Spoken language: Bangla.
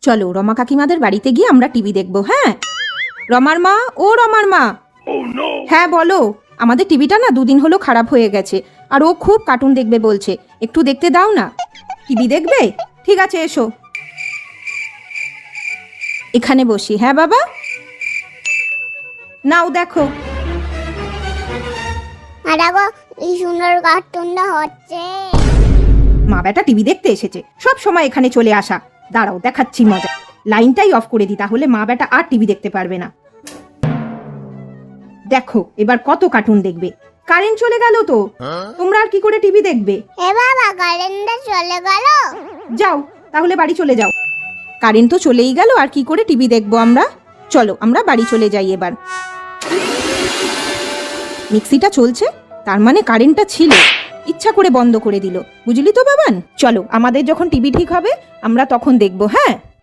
চলো রমা কাকিমাদের বাড়িতে গিয়ে আমরা টিভি দেখবো। হ্যাঁ রমার মা, ও রমার মা। হ্যাঁ বলো, আমাদের টিভিটা না দুদিন হলো খারাপ হয়ে গেছে, আর ও খুব কার্টুন দেখবে বলছে, একটু দেখতে দাও না। টিভি দেখবে? ঠিক আছে এসো, এখানে বসি। হ্যাঁ বাবা, নাও দেখো। দেখো এই সুন্দর কার্টুনটা হচ্ছে। মা বেটা টিভি দেখতে এসেছে, সব সময় এখানে চলে আসা। দাঁড়াও দেখাচ্ছি মজা। লাইনটাই অফ করে দিই, তাহলে মা বেটা আর টিভি দেখতে পারবে না। দেখো এবার কত কার্টুন দেখবে। কারেন্ট চলে গেল তো, তোমরা আর কি করে টিভি দেখবে? এ বাবা, কারেন্টটা চলে গেল। যাও তাহলে বাড়ি চলে যাও। কারেন্ট তো চলেই গেল, আর কি করে টিভি দেখবো আমরা? চলো আমরা বাড়ি চলে যাই এবার। মিক্সিটা চলছে, তার মানে কারেন্টটা ছিল, ইচ্ছা করে বন্ধ করে দিল, বুঝলি তো বাবান। চলো আমাদের যখন টিভি ঠিক হবে আমরা তখন দেখবো। হ্যাঁ